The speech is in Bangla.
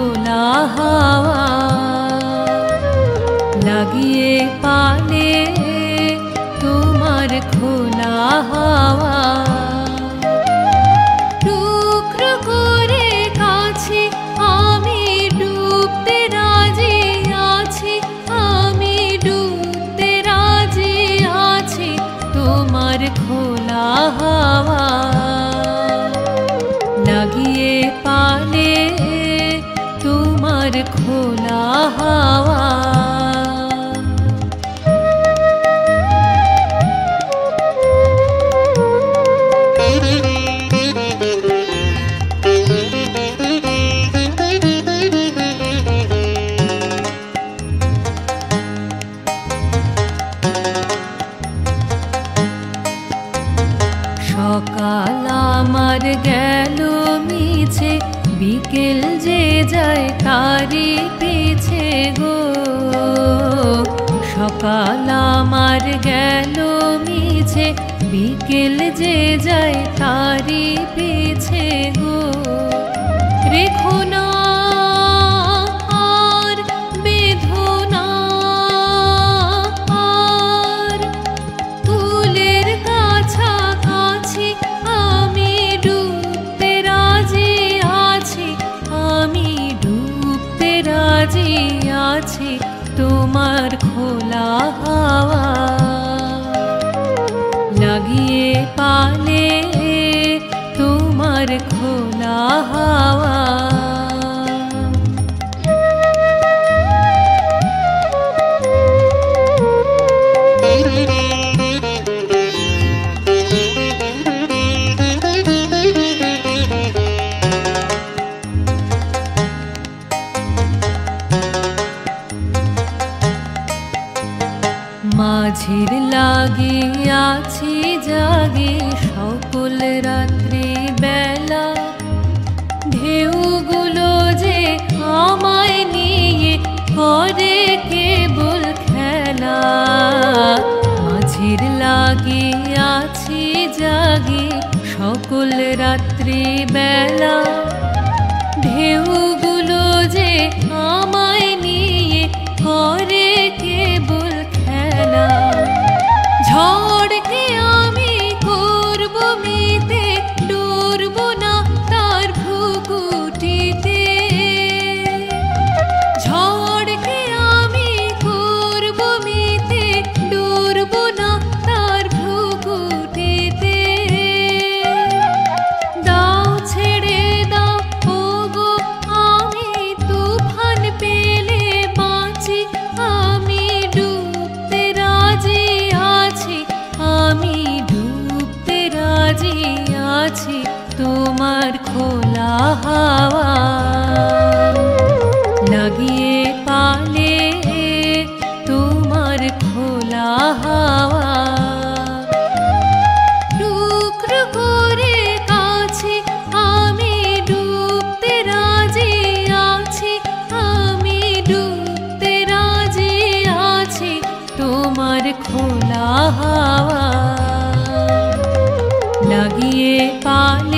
খোলা হাওয়া লাগিয়ে পালে তোমার খোলা হাওয়া টুকরো করে কাছে আমি ডুবতে রাজি আছি আমি ডুবতে রাজি আছি তোমার খোলা হাওয়া লাগিয়ে পালে তোমার খোলা হাওয়া সকাল আমার গেল মিছে বিকেল যে যায় তারি পিছে গো সকাল আমার গেল মিছে বিকেল যে যায় তারি পিছে গো রেখো না আর বেঁধো না আর ফুলের কাছাকাছি আমি ডুবতে রাজি আছি আমি ডুবতে রাজি আছি তোমার খোলা হাওয়া লাগিয়ে পালে তোমার খোলা হাওয়া মাঝির লাগিয়াছি জাগে সকল রাত্রি বেলা ঢেউগুলো যে আমায় নিয়ে করে কেবল খেলা মাঝির লাগিয়াছি জাগে সকল রাত্রি বেলা ঢেউগুলো যে আমায় নিয়ে করে কেবল খেলা ঝড়কে আমি করব মিতে ডুবব না তার ভ্রুকুটিতে ঝড়কে আমি করব মিতে ডুবব না তার ভ্রুকুটিতে দাও ছেড়ে দাও ওগো আমি তুফান পেলে বাঁচি আমি ডুবতে রাজি আছি আমি ডুবতে রাজি আছি তোমার খোলা হাওয়া লাগিয়ে পালে তোমার খোলা হাওয়া টুকরো করে কাছে আমি ডুবতে রাজি আছি আমি ডুবতে রাজি আছি তোমার খোলা হাওয়া লাগিয়ে পালে